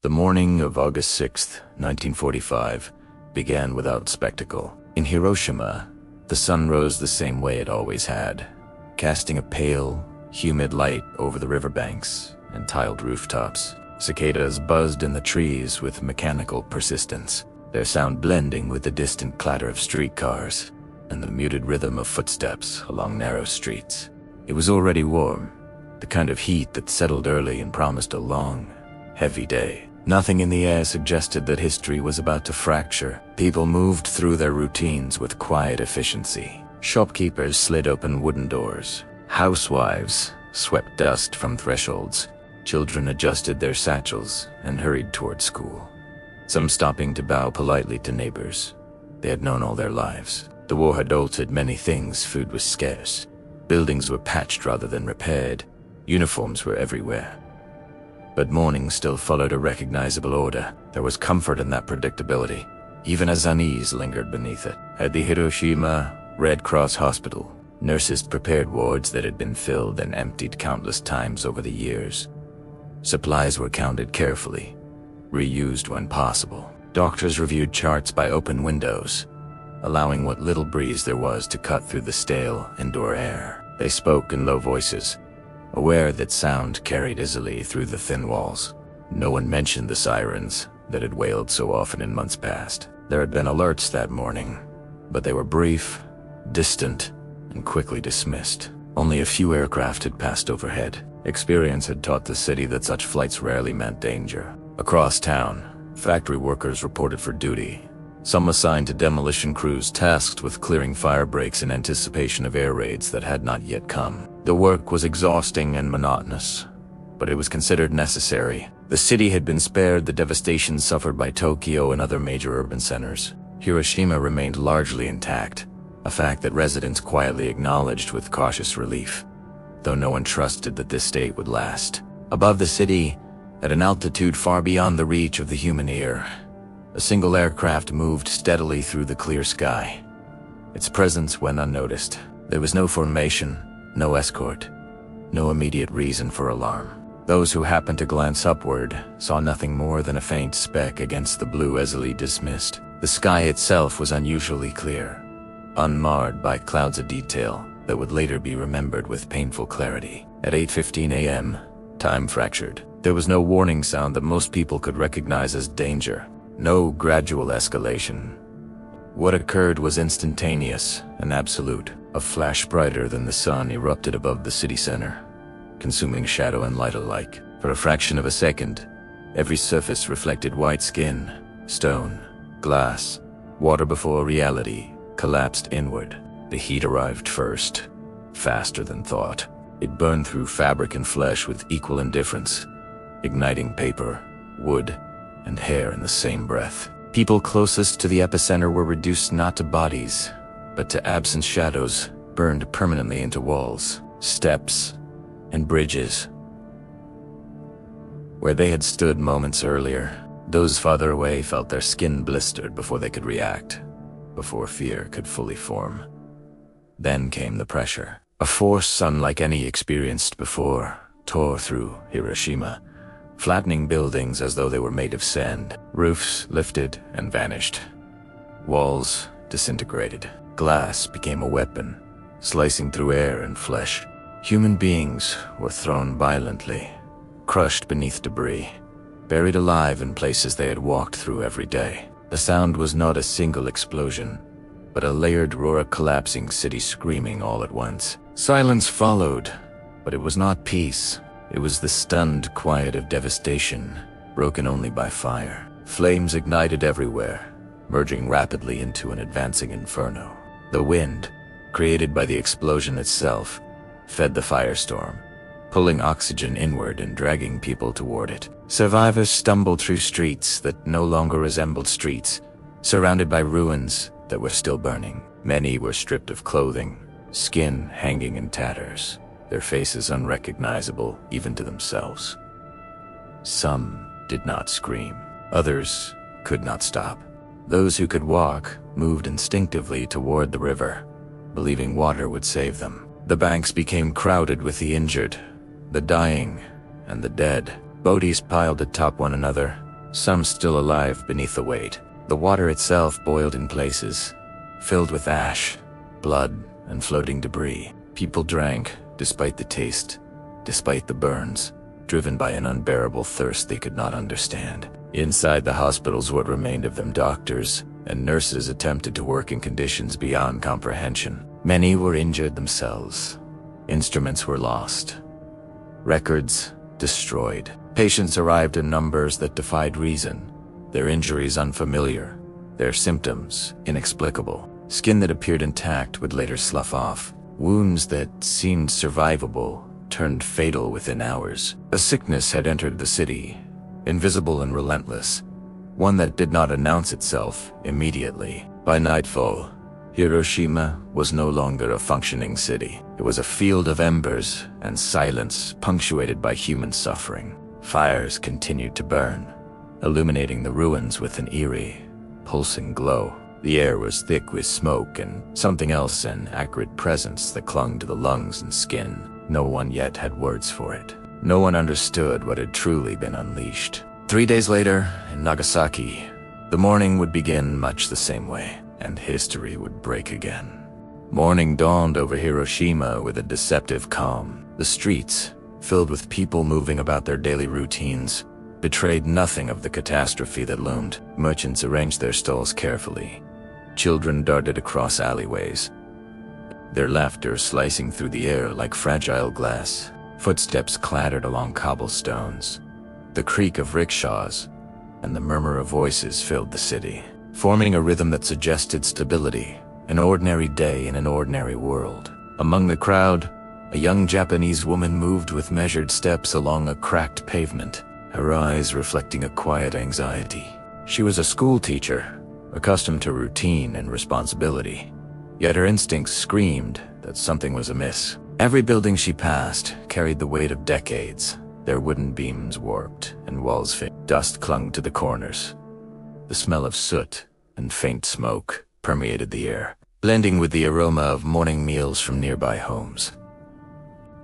The morning of August 6th, 1945, began without spectacle. In Hiroshima, the sun rose the same way it always had, casting a pale, humid light over the riverbanks and tiled rooftops. Cicadas buzzed in the trees with mechanical persistence, their sound blending with the distant clatter of streetcars and the muted rhythm of footsteps along narrow streets. It was already warm, the kind of heat that settled early and promised a long, heavy day. Nothing in the air suggested that history was about to fracture. People moved through their routines with quiet efficiency. Shopkeepers slid open wooden doors. Housewives swept dust from thresholds. Children adjusted their satchels and hurried toward school, some stopping to bow politely to neighbors they had known all their lives. The war had altered many things. Food was scarce. Buildings were patched rather than repaired. Uniforms were everywhere. But morning still followed a recognizable order. There was comfort in that predictability, even as unease lingered beneath it. At the Hiroshima Red Cross Hospital, nurses prepared wards that had been filled and emptied countless times over the years. Supplies were counted carefully, reused when possible. Doctors reviewed charts by open windows, allowing what little breeze there was to cut through the stale indoor air. They spoke in low voices, aware that sound carried easily through the thin walls. No one mentioned the sirens that had wailed so often in months past. There had been alerts that morning, but they were brief, distant, and quickly dismissed. Only a few aircraft had passed overhead. Experience had taught the city that such flights rarely meant danger. Across town, factory workers reported for duty, some assigned to demolition crews tasked with clearing fire breaks in anticipation of air raids that had not yet come. The work was exhausting and monotonous, but it was considered necessary. The city had been spared the devastation suffered by Tokyo and other major urban centers. Hiroshima remained largely intact, a fact that residents quietly acknowledged with cautious relief, though no one trusted that this state would last. Above the city, at an altitude far beyond the reach of the human ear, a single aircraft moved steadily through the clear sky. Its presence went unnoticed. There was no formation, no escort, no immediate reason for alarm. Those who happened to glance upward saw nothing more than a faint speck against the blue easily dismissed. The sky itself was unusually clear, unmarred by clouds of detail that would later be remembered with painful clarity. At 8:15 a.m., time fractured. There was no warning sound that most people could recognize as danger, no gradual escalation. What occurred was instantaneous and absolute. A flash brighter than the sun erupted above the city center, consuming shadow and light alike. For a fraction of a second, every surface reflected white skin, stone, glass, water before reality collapsed inward. The heat arrived first, faster than thought. It burned through fabric and flesh with equal indifference, igniting paper, wood, and hair in the same breath. People closest to the epicenter were reduced not to bodies, but to absent shadows burned permanently into walls, steps, and bridges. Where they had stood moments earlier, those farther away felt their skin blistered before they could react, before fear could fully form. Then came the pressure. A force unlike any experienced before tore through Hiroshima, flattening buildings as though they were made of sand. Roofs lifted and vanished. Walls disintegrated. Glass became a weapon, slicing through air and flesh. Human beings were thrown violently, crushed beneath debris, buried alive in places they had walked through every day. The sound was not a single explosion, but a layered roar of collapsing cities screaming all at once. Silence followed, but it was not peace. It was the stunned quiet of devastation, broken only by fire. Flames ignited everywhere, merging rapidly into an advancing inferno. The wind, created by the explosion itself, fed the firestorm, pulling oxygen inward and dragging people toward it. Survivors stumbled through streets that no longer resembled streets, surrounded by ruins that were still burning. Many were stripped of clothing, skin hanging in tatters, their faces unrecognizable even to themselves. Some did not scream. Others could not stop. Those who could walk moved instinctively toward the river, believing water would save them. The banks became crowded with the injured, the dying, and the dead. Bodies piled atop one another, some still alive beneath the weight. The water itself boiled in places, filled with ash, blood, and floating debris. People drank, despite the taste, despite the burns, driven by an unbearable thirst they could not understand. Inside the hospitals, what remained of them, doctors and nurses attempted to work in conditions beyond comprehension. Many were injured themselves. Instruments were lost. Records destroyed. Patients arrived in numbers that defied reason, their injuries unfamiliar, their symptoms inexplicable. Skin that appeared intact would later slough off. Wounds that seemed survivable turned fatal within hours. A sickness had entered the city, invisible and relentless, one that did not announce itself immediately. By nightfall, Hiroshima was no longer a functioning city. It was a field of embers and silence punctuated by human suffering. Fires continued to burn, illuminating the ruins with an eerie, pulsing glow. The air was thick with smoke and something else, an acrid presence that clung to the lungs and skin. No one yet had words for it. No one understood what had truly been unleashed. 3 days later, in Nagasaki, the morning would begin much the same way, and history would break again. Morning dawned over Hiroshima with a deceptive calm. The streets, filled with people moving about their daily routines, betrayed nothing of the catastrophe that loomed. Merchants arranged their stalls carefully. Children darted across alleyways, their laughter slicing through the air like fragile glass. Footsteps clattered along cobblestones. The creak of rickshaws and the murmur of voices filled the city, forming a rhythm that suggested stability, an ordinary day in an ordinary world. Among the crowd, a young Japanese woman moved with measured steps along a cracked pavement, her eyes reflecting a quiet anxiety. She was a school teacher, accustomed to routine and responsibility, yet her instincts screamed that something was amiss. Every building she passed carried the weight of decades, their wooden beams warped and walls fit. Dust clung to the corners. The smell of soot and faint smoke permeated the air, blending with the aroma of morning meals from nearby homes.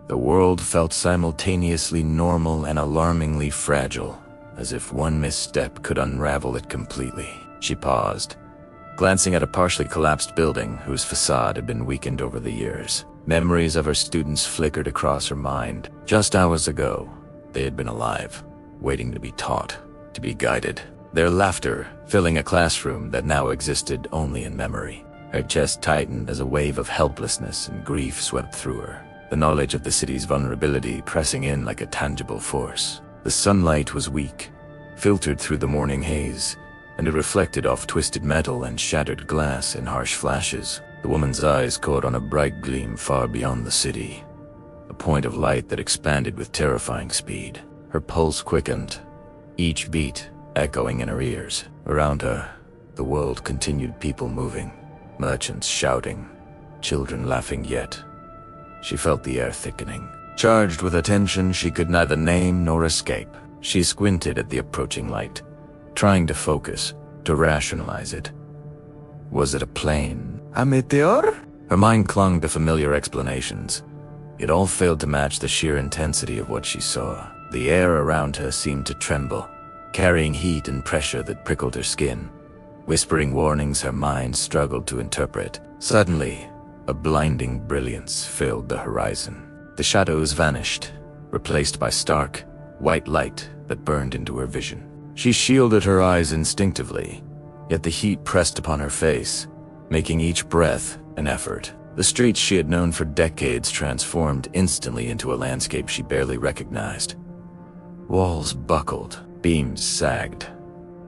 The world felt simultaneously normal and alarmingly fragile, as if one misstep could unravel it completely. She paused, glancing at a partially collapsed building whose facade had been weakened over the years. Memories of her students flickered across her mind. Just hours ago, they had been alive, waiting to be taught, to be guided. Their laughter filling a classroom that now existed only in memory. Her chest tightened as a wave of helplessness and grief swept through her, the knowledge of the city's vulnerability pressing in like a tangible force. The sunlight was weak, filtered through the morning haze, and it reflected off twisted metal and shattered glass in harsh flashes. The woman's eyes caught on a bright gleam far beyond the city, a point of light that expanded with terrifying speed. Her pulse quickened, each beat echoing in her ears. Around her, the world continued, people moving, merchants shouting, children laughing, yet she felt the air thickening, charged with a tension she could neither name nor escape. She squinted at the approaching light, trying to focus, to rationalize it. Was it a plane? A meteor? Her mind clung to familiar explanations. It all failed to match the sheer intensity of what she saw. The air around her seemed to tremble, carrying heat and pressure that prickled her skin, whispering warnings her mind struggled to interpret. Suddenly, a blinding brilliance filled the horizon. The shadows vanished, replaced by stark, white light that burned into her vision. She shielded her eyes instinctively, yet the heat pressed upon her face, making each breath an effort. The streets she had known for decades transformed instantly into a landscape she barely recognized. Walls buckled, beams sagged,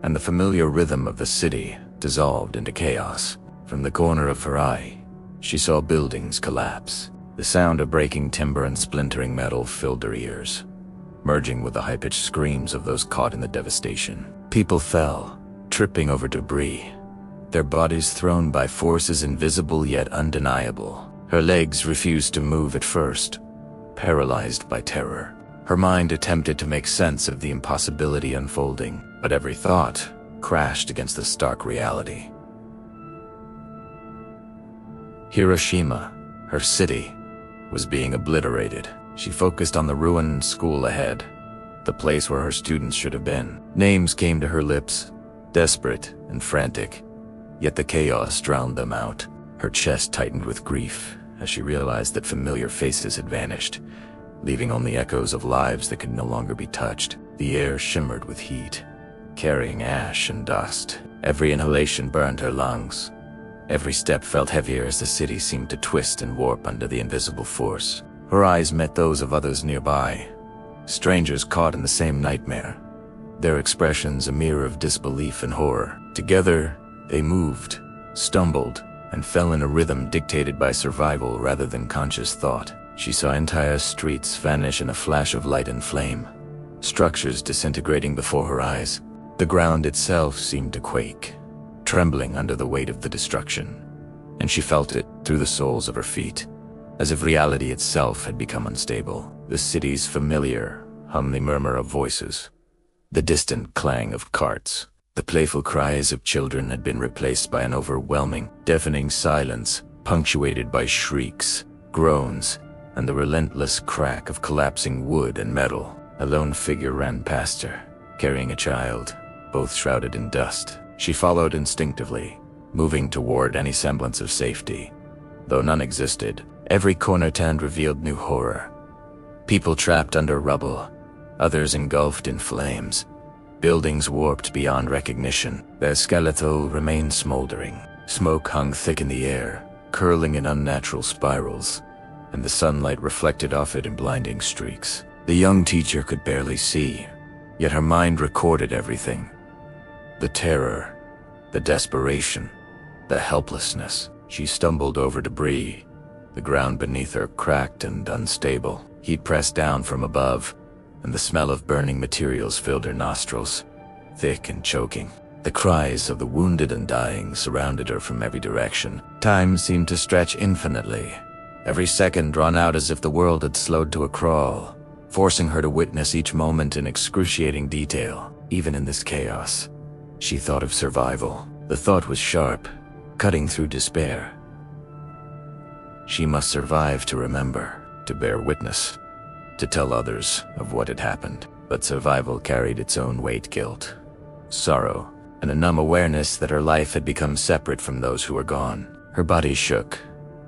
and the familiar rhythm of the city dissolved into chaos. From the corner of her eye, she saw buildings collapse. The sound of breaking timber and splintering metal filled her ears, merging with the high-pitched screams of those caught in the devastation. People fell, tripping over debris, their bodies thrown by forces invisible yet undeniable. Her legs refused to move at first, paralyzed by terror. Her mind attempted to make sense of the impossibility unfolding, but every thought crashed against the stark reality. Hiroshima, her city, was being obliterated. She focused on the ruined school ahead, the place where her students should have been. Names came to her lips, desperate and frantic, yet the chaos drowned them out. Her chest tightened with grief as she realized that familiar faces had vanished, leaving only echoes of lives that could no longer be touched. The air shimmered with heat, carrying ash and dust. Every inhalation burned her lungs. Every step felt heavier as the city seemed to twist and warp under the invisible force. Her eyes met those of others nearby, strangers caught in the same nightmare, their expressions a mirror of disbelief and horror. Together, they moved, stumbled, and fell in a rhythm dictated by survival rather than conscious thought. She saw entire streets vanish in a flash of light and flame, structures disintegrating before her eyes. The ground itself seemed to quake, trembling under the weight of the destruction, and she felt it through the soles of her feet, as if reality itself had become unstable. The city's familiar, homely murmur of voices, the distant clang of carts, the playful cries of children had been replaced by an overwhelming, deafening silence, punctuated by shrieks, groans, and the relentless crack of collapsing wood and metal. A lone figure ran past her, carrying a child, both shrouded in dust. She followed instinctively, moving toward any semblance of safety. Though none existed, every corner turned revealed new horror. People trapped under rubble, others engulfed in flames, buildings warped beyond recognition. Their skeletal remained smoldering. Smoke hung thick in the air, curling in unnatural spirals, and the sunlight reflected off it in blinding streaks. The young teacher could barely see, yet her mind recorded everything. The terror, the desperation, the helplessness. She stumbled over debris, the ground beneath her cracked and unstable. Heat pressed down from above, and the smell of burning materials filled her nostrils, thick and choking. The cries of the wounded and dying surrounded her from every direction. Time seemed to stretch infinitely, every second drawn out as if the world had slowed to a crawl, forcing her to witness each moment in excruciating detail. Even in this chaos, she thought of survival. The thought was sharp, cutting through despair. She must survive to remember, to bear witness, to tell others of what had happened. But survival carried its own weight: guilt, sorrow, and a numb awareness that her life had become separate from those who were gone. Her body shook,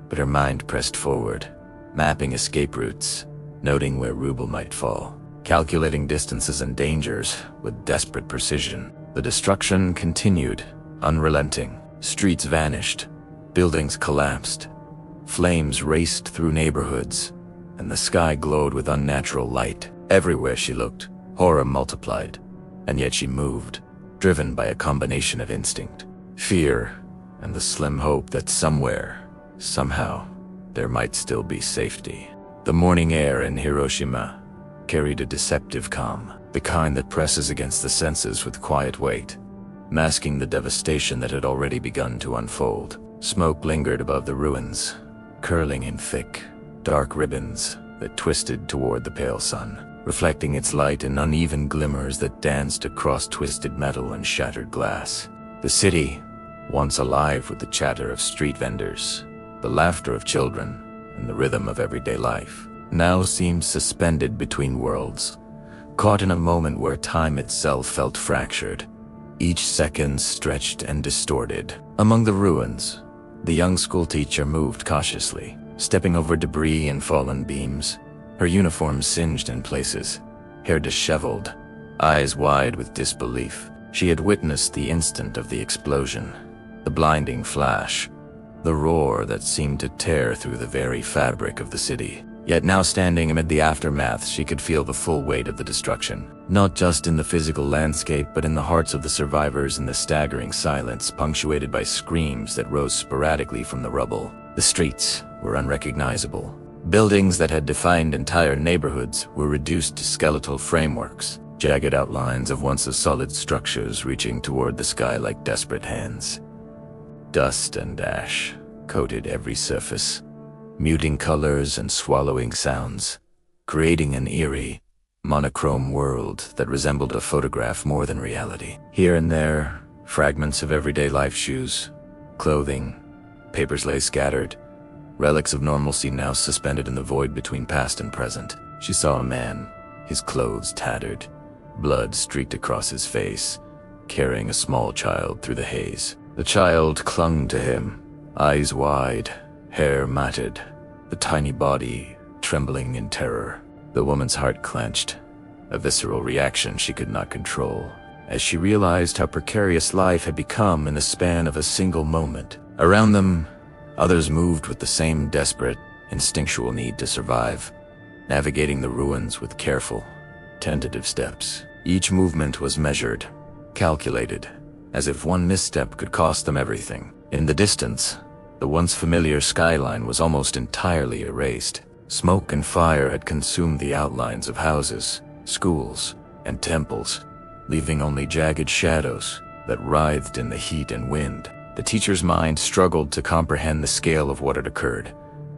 but her mind pressed forward, mapping escape routes, noting where Rubel might fall, calculating distances and dangers with desperate precision. The destruction continued, unrelenting. Streets vanished, buildings collapsed, flames raced through neighborhoods, and the sky glowed with unnatural light. Everywhere she looked, horror multiplied, and yet she moved, driven by a combination of instinct, fear, and the slim hope that somewhere, somehow, there might still be safety. The morning air in Hiroshima carried a deceptive calm, the kind that presses against the senses with quiet weight, masking the devastation that had already begun to unfold. Smoke lingered above the ruins, curling in thick, dark ribbons that twisted toward the pale sun, reflecting its light in uneven glimmers that danced across twisted metal and shattered glass. The city, once alive with the chatter of street vendors, the laughter of children, and the rhythm of everyday life, now seemed suspended between worlds, caught in a moment where time itself felt fractured, each second stretched and distorted. Among the ruins, the young schoolteacher moved cautiously, stepping over debris and fallen beams, her uniform singed in places, hair disheveled, eyes wide with disbelief. She had witnessed the instant of the explosion, the blinding flash, the roar that seemed to tear through the very fabric of the city. Yet now, standing amid the aftermath, she could feel the full weight of the destruction, not just in the physical landscape but in the hearts of the survivors, in the staggering silence punctuated by screams that rose sporadically from the rubble. The streets were unrecognizable. Buildings that had defined entire neighborhoods were reduced to skeletal frameworks, jagged outlines of once solid structures reaching toward the sky like desperate hands. Dust and ash coated every surface, muting colors and swallowing sounds, creating an eerie, monochrome world that resembled a photograph more than reality. Here and there, fragments of everyday life: shoes, clothing, papers lay scattered, relics of normalcy now suspended in the void between past and present. She saw a man, his clothes tattered. Blood streaked across his face, carrying a small child through the haze. The child clung to him, eyes wide, hair matted, the tiny body trembling in terror. The woman's heart clenched, a visceral reaction she could not control, as she realized how precarious life had become in the span of a single moment. Around them, others moved with the same desperate, instinctual need to survive, navigating the ruins with careful, tentative steps. Each movement was measured, calculated, as if one misstep could cost them everything. In the distance, the once familiar skyline was almost entirely erased. Smoke and fire had consumed the outlines of houses, schools, and temples, leaving only jagged shadows that writhed in the heat and wind. The teacher's mind struggled to comprehend the scale of what had occurred,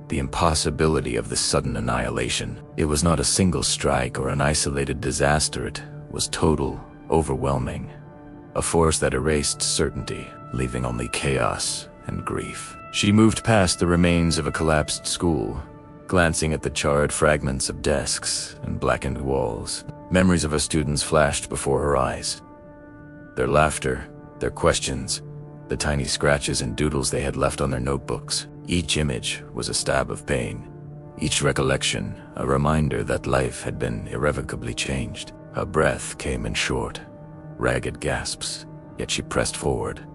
the impossibility of this sudden annihilation. It was not a single strike or an isolated disaster, it was total, overwhelming. A force that erased certainty, leaving only chaos and grief. She moved past the remains of a collapsed school, glancing at the charred fragments of desks and blackened walls. Memories of her students flashed before her eyes. Their laughter, their questions, the tiny scratches and doodles they had left on their notebooks. Each image was a stab of pain, each recollection a reminder that life had been irrevocably changed. Her breath came in short, ragged gasps, yet she pressed forward,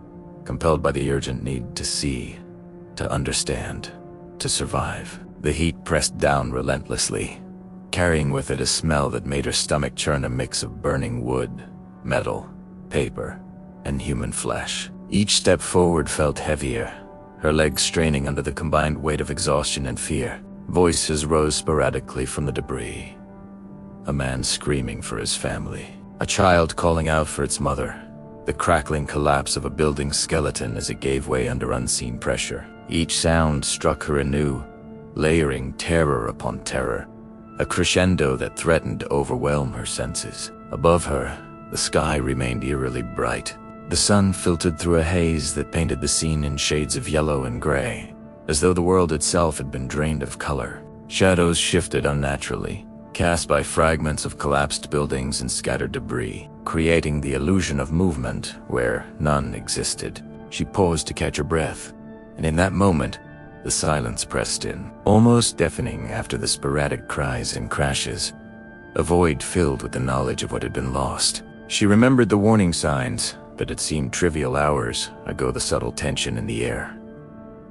compelled by the urgent need to see, to understand, to survive. The heat pressed down relentlessly, carrying with it a smell that made her stomach churn, a mix of burning wood, metal, paper, and human flesh. Each step forward felt heavier, her legs straining under the combined weight of exhaustion and fear. Voices rose sporadically from the debris. A man screaming for his family, a child calling out for its mother, the crackling collapse of a building's skeleton as it gave way under unseen pressure. Each sound struck her anew, layering terror upon terror, a crescendo that threatened to overwhelm her senses. Above her, the sky remained eerily bright. The sun filtered through a haze that painted the scene in shades of yellow and gray, as though the world itself had been drained of color. Shadows shifted unnaturally, cast by fragments of collapsed buildings and scattered debris, creating the illusion of movement where none existed. She paused to catch her breath, and in that moment, the silence pressed in, almost deafening after the sporadic cries and crashes, a void filled with the knowledge of what had been lost. She remembered the warning signs that had seemed trivial hours ago, the subtle tension in the air,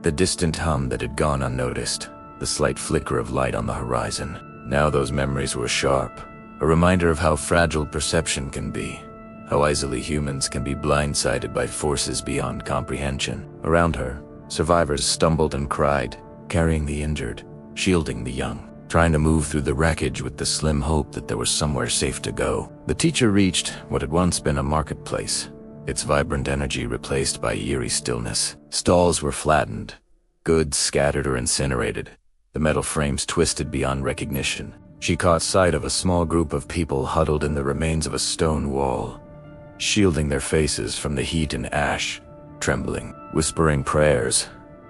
the distant hum that had gone unnoticed, the slight flicker of light on the horizon. Now those memories were sharp, a reminder of how fragile perception can be, how easily humans can be blindsided by forces beyond comprehension. Around her, survivors stumbled and cried, carrying the injured, shielding the young, trying to move through the wreckage with the slim hope that there was somewhere safe to go. The teacher reached what had once been a marketplace, its vibrant energy replaced by eerie stillness. Stalls were flattened, goods scattered or incinerated, the metal frames twisted beyond recognition. She caught sight of a small group of people huddled in the remains of a stone wall, shielding their faces from the heat and ash, trembling, whispering prayers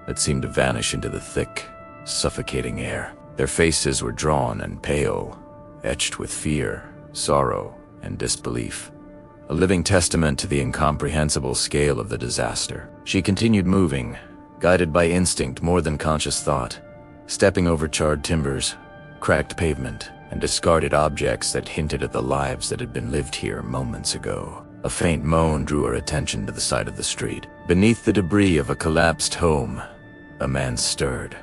that seemed to vanish into the thick, suffocating air. Their faces were drawn and pale, etched with fear, sorrow, and disbelief, a living testament to the incomprehensible scale of the disaster. She continued moving, guided by instinct more than conscious thought, stepping over charred timbers, cracked pavement, and discarded objects that hinted at the lives that had been lived here moments ago. A faint moan drew her attention to the side of the street. Beneath the debris of a collapsed home, a man stirred,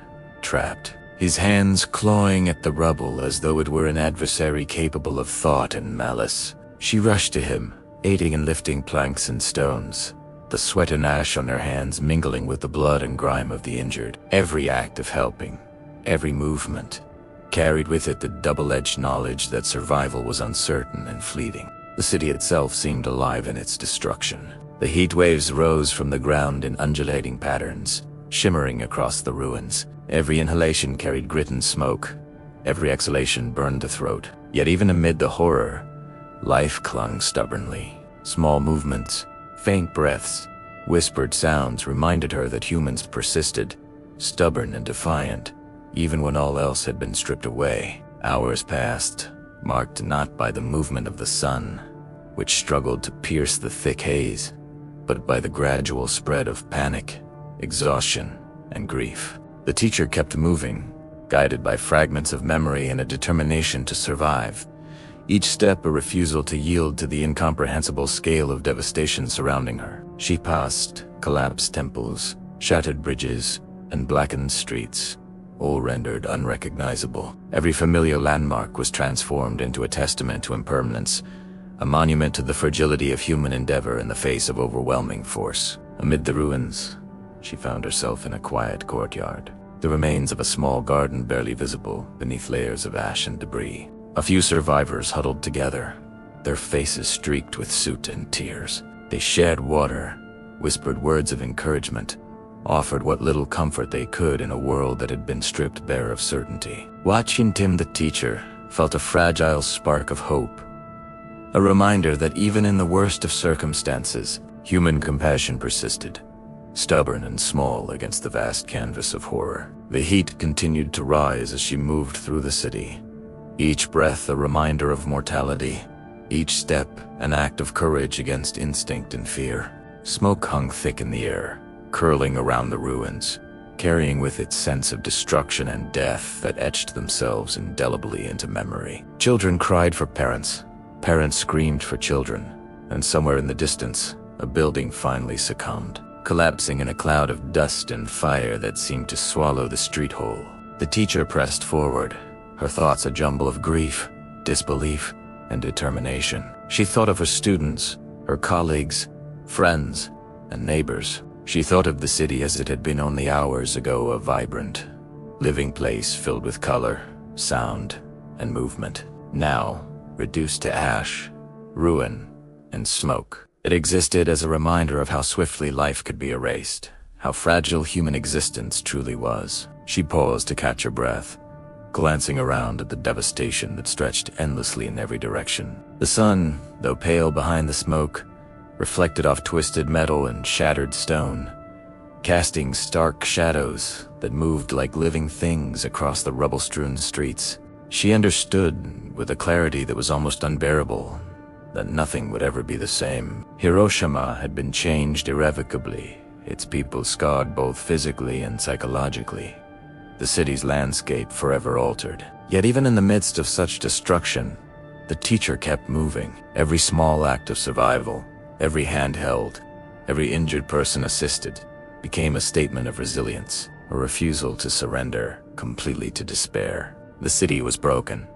trapped, his hands clawing at the rubble as though it were an adversary capable of thought and malice. She rushed to him, aiding in lifting planks and stones, the sweat and ash on her hands mingling with the blood and grime of the injured. Every act of helping, every movement, carried with it the double-edged knowledge that survival was uncertain and fleeting. The city itself seemed alive in its destruction. The heat waves rose from the ground in undulating patterns, shimmering across the ruins. Every inhalation carried grit and smoke. Every exhalation burned the throat. Yet even amid the horror, life clung stubbornly. Small movements, faint breaths, whispered sounds reminded her that humans persisted, stubborn and defiant, even when all else had been stripped away. Hours passed, marked not by the movement of the sun, which struggled to pierce the thick haze, but by the gradual spread of panic, exhaustion, and grief. The teacher kept moving, guided by fragments of memory and a determination to survive, each step a refusal to yield to the incomprehensible scale of devastation surrounding her. She passed collapsed temples, shattered bridges, and blackened streets, all rendered unrecognizable. Every familiar landmark was transformed into a testament to impermanence, a monument to the fragility of human endeavor in the face of overwhelming force. Amid the ruins, she found herself in a quiet courtyard, the remains of a small garden barely visible beneath layers of ash and debris. A few survivors huddled together, their faces streaked with soot and tears. They shared water, whispered words of encouragement, offered what little comfort they could in a world that had been stripped bare of certainty. Watching Tim the teacher felt a fragile spark of hope, a reminder that even in the worst of circumstances, human compassion persisted, stubborn and small against the vast canvas of horror. The heat continued to rise as she moved through the city, each breath a reminder of mortality, each step an act of courage against instinct and fear. Smoke hung thick in the air, curling around the ruins, carrying with it sense of destruction and death that etched themselves indelibly into memory. Children cried for parents, parents screamed for children, and somewhere in the distance, a building finally succumbed, collapsing in a cloud of dust and fire that seemed to swallow the street whole. The teacher pressed forward, her thoughts a jumble of grief, disbelief, and determination. She thought of her students, her colleagues, friends, and neighbors. She thought of the city as it had been only hours ago, a vibrant, living place filled with color, sound, and movement. Now, reduced to ash, ruin, and smoke. It existed as a reminder of how swiftly life could be erased, how fragile human existence truly was. She paused to catch her breath, glancing around at the devastation that stretched endlessly in every direction. The sun, though pale behind the smoke, reflected off twisted metal and shattered stone, casting stark shadows that moved like living things across the rubble-strewn streets. She understood, with a clarity that was almost unbearable, that nothing would ever be the same. Hiroshima had been changed irrevocably, its people scarred both physically and psychologically, the city's landscape forever altered. Yet even in the midst of such destruction, the teacher kept moving. Every small act of survival, every hand held, every injured person assisted, became a statement of resilience, a refusal to surrender completely to despair. The city was broken,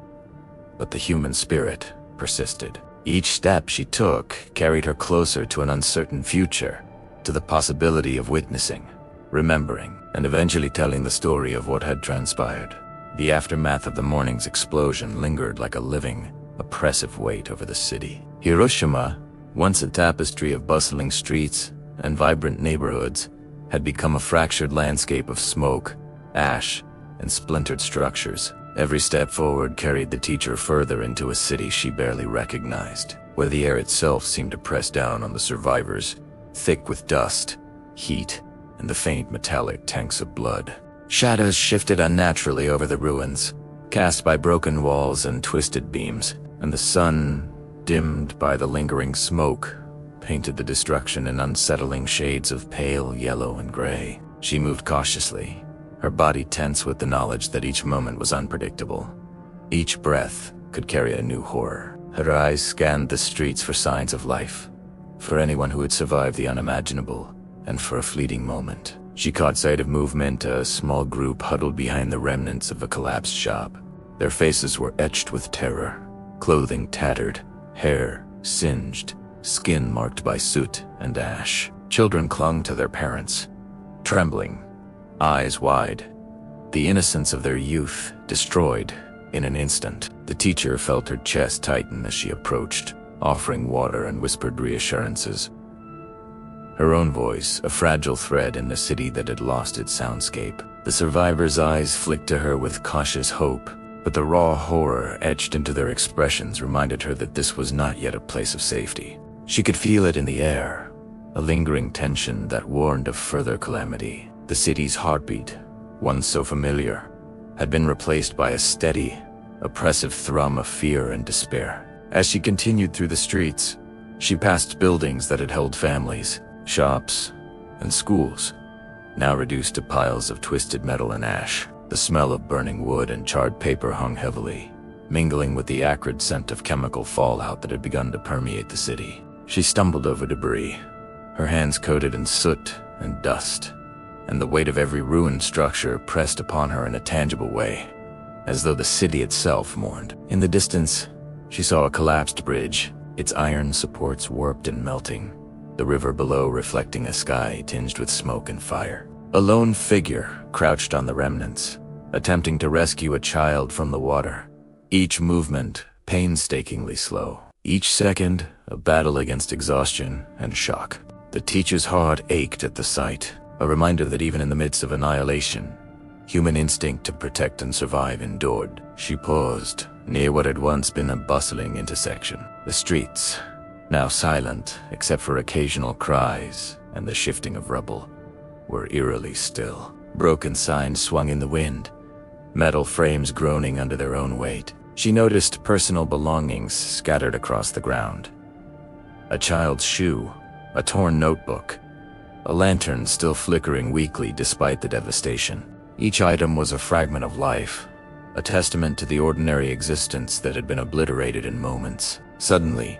but the human spirit persisted. Each step she took carried her closer to an uncertain future, to the possibility of witnessing, remembering, and eventually telling the story of what had transpired. The aftermath of the morning's explosion lingered like a living, oppressive weight over the city. Hiroshima, once a tapestry of bustling streets and vibrant neighborhoods, had become a fractured landscape of smoke, ash, and splintered structures. Every step forward carried the teacher further into a city she barely recognized, where the air itself seemed to press down on the survivors, thick with dust, heat, and the faint metallic tanks of blood. Shadows shifted unnaturally over the ruins, cast by broken walls and twisted beams, and the sun, dimmed by the lingering smoke, painted the destruction in unsettling shades of pale yellow and gray. She moved cautiously, her body tense with the knowledge that each moment was unpredictable. Each breath could carry a new horror. Her eyes scanned the streets for signs of life, for anyone who had survived the unimaginable, and for a fleeting moment, she caught sight of movement, a small group huddled behind the remnants of a collapsed shop. Their faces were etched with terror, clothing tattered, hair singed, skin marked by soot and ash. Children clung to their parents, trembling, eyes wide, the innocence of their youth destroyed in an instant. The teacher felt her chest tighten as she approached, offering water and whispered reassurances. Her own voice, a fragile thread in a city that had lost its soundscape. The survivors' eyes flicked to her with cautious hope, but the raw horror etched into their expressions reminded her that this was not yet a place of safety. She could feel it in the air, a lingering tension that warned of further calamity. The city's heartbeat, once so familiar, had been replaced by a steady, oppressive thrum of fear and despair. As she continued through the streets, she passed buildings that had held families, shops, and schools, now reduced to piles of twisted metal and ash. The smell of burning wood and charred paper hung heavily, mingling with the acrid scent of chemical fallout that had begun to permeate the city. She stumbled over debris, her hands coated in soot and dust, and the weight of every ruined structure pressed upon her in a tangible way, as though the city itself mourned. In the distance, she saw a collapsed bridge, its iron supports warped and melting, the river below reflecting a sky tinged with smoke and fire. A lone figure crouched on the remnants, attempting to rescue a child from the water, each movement painstakingly slow. Each second, a battle against exhaustion and shock. The teacher's heart ached at the sight, a reminder that even in the midst of annihilation, human instinct to protect and survive endured. She paused near what had once been a bustling intersection. The streets, now silent except for occasional cries and the shifting of rubble, were eerily still. Broken signs swung in the wind, metal frames groaning under their own weight. She noticed personal belongings scattered across the ground. A child's shoe, a torn notebook, a lantern still flickering weakly despite the devastation. Each item was a fragment of life, a testament to the ordinary existence that had been obliterated in moments. Suddenly,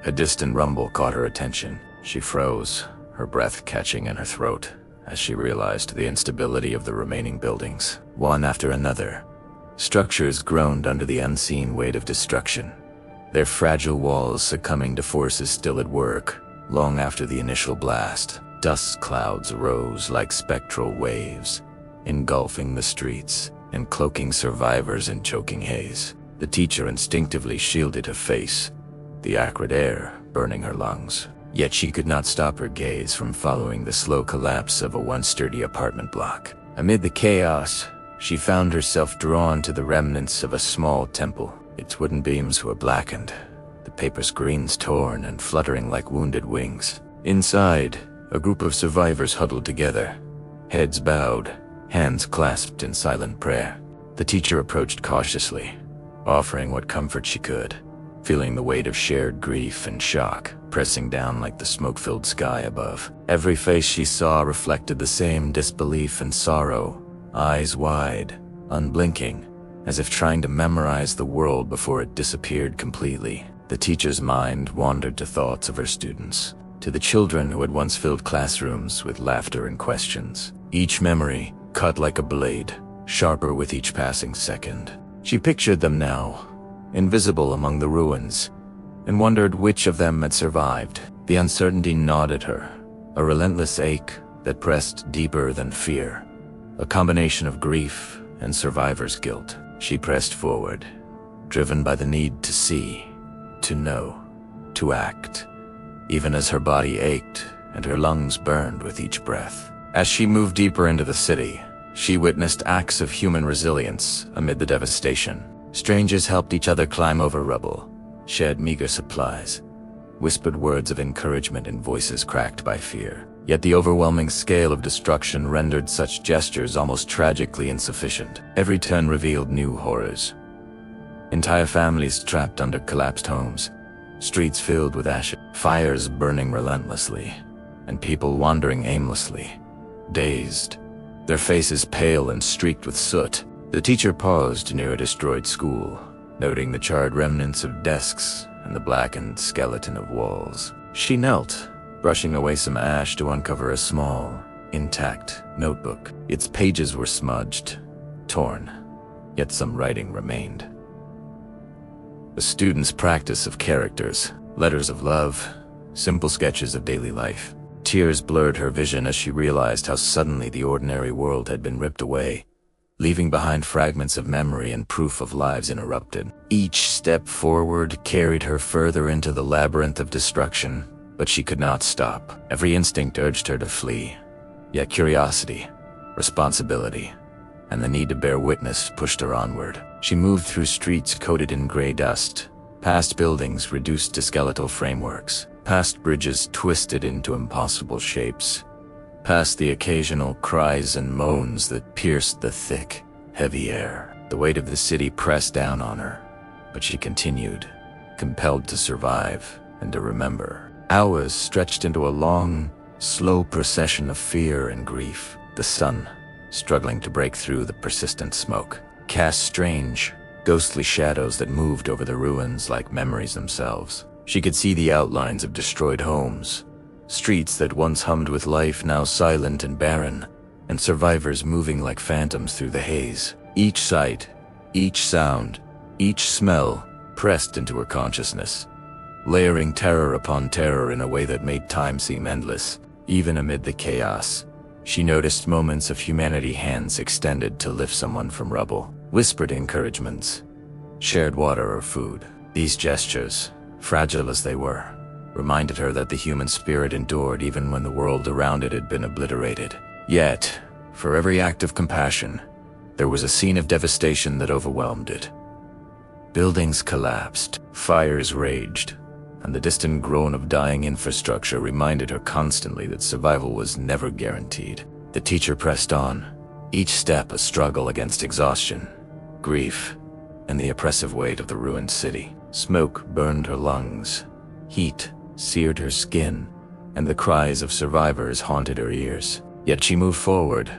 a distant rumble caught her attention. She froze, her breath catching in her throat, as she realized the instability of the remaining buildings. One after another, structures groaned under the unseen weight of destruction, their fragile walls succumbing to forces still at work long after the initial blast. Dust clouds rose like spectral waves, engulfing the streets and cloaking survivors in choking haze. The teacher instinctively shielded her face, the acrid air burning her lungs. Yet she could not stop her gaze from following the slow collapse of a once sturdy apartment block. Amid the chaos, she found herself drawn to the remnants of a small temple. Its wooden beams were blackened, the paper screens torn and fluttering like wounded wings. Inside, a group of survivors huddled together, heads bowed, hands clasped in silent prayer. The teacher approached cautiously, offering what comfort she could, feeling the weight of shared grief and shock pressing down like the smoke-filled sky above. Every face she saw reflected the same disbelief and sorrow, eyes wide, unblinking, as if trying to memorize the world before it disappeared completely. The teacher's mind wandered to thoughts of her students, to the children who had once filled classrooms with laughter and questions. Each memory cut like a blade, sharper with each passing second. She pictured them now, invisible among the ruins, and wondered which of them had survived. The uncertainty gnawed at her, a relentless ache that pressed deeper than fear, a combination of grief and survivor's guilt. She pressed forward, driven by the need to see, to know, to act, even as her body ached and her lungs burned with each breath. As she moved deeper into the city, she witnessed acts of human resilience amid the devastation. Strangers helped each other climb over rubble, shared meager supplies, whispered words of encouragement in voices cracked by fear. Yet the overwhelming scale of destruction rendered such gestures almost tragically insufficient. Every turn revealed new horrors. Entire families trapped under collapsed homes, streets filled with ashes, fires burning relentlessly, and people wandering aimlessly, dazed, their faces pale and streaked with soot. The teacher paused near a destroyed school, noting the charred remnants of desks and the blackened skeleton of walls. She knelt, brushing away some ash to uncover a small, intact notebook. Its pages were smudged, torn, yet some writing remained. A student's practice of characters, letters of love, simple sketches of daily life. Tears blurred her vision as she realized how suddenly the ordinary world had been ripped away, leaving behind fragments of memory and proof of lives interrupted. Each step forward carried her further into the labyrinth of destruction, but she could not stop. Every instinct urged her to flee, yet curiosity, responsibility, and the need to bear witness pushed her onward. She moved through streets coated in gray dust, past buildings reduced to skeletal frameworks, past bridges twisted into impossible shapes, past the occasional cries and moans that pierced the thick, heavy air. The weight of the city pressed down on her, but she continued, compelled to survive and to remember. Hours stretched into a long, slow procession of fear and grief. The sun, struggling to break through the persistent smoke, cast strange, ghostly shadows that moved over the ruins like memories themselves. She could see the outlines of destroyed homes, streets that once hummed with life now silent and barren, and survivors moving like phantoms through the haze. Each sight, each sound, each smell pressed into her consciousness, layering terror upon terror in a way that made time seem endless. Even amid the chaos, she noticed moments of humanity, hands extended to lift someone from rubble, whispered encouragements, shared water or food. These gestures, fragile as they were, reminded her that the human spirit endured even when the world around it had been obliterated. Yet, for every act of compassion, there was a scene of devastation that overwhelmed it. Buildings collapsed, fires raged, and the distant groan of dying infrastructure reminded her constantly that survival was never guaranteed. The teacher pressed on, each step a struggle against exhaustion, grief, and the oppressive weight of the ruined city. Smoke burned her lungs, heat seared her skin, and the cries of survivors haunted her ears. Yet she moved forward,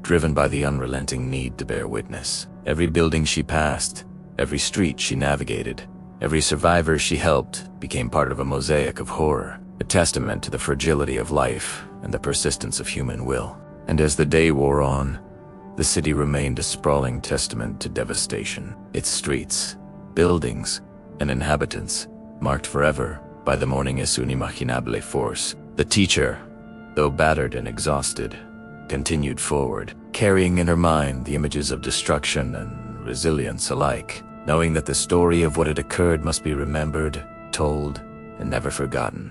driven by the unrelenting need to bear witness. Every building she passed, every street she navigated, every survivor she helped became part of a mosaic of horror, a testament to the fragility of life and the persistence of human will. And as the day wore on, the city remained a sprawling testament to devastation. Its streets, buildings, and inhabitants marked forever by the mourning es unimaginable force. The teacher, though battered and exhausted, continued forward, carrying in her mind the images of destruction and resilience alike, knowing that the story of what had occurred must be remembered, told, and never forgotten.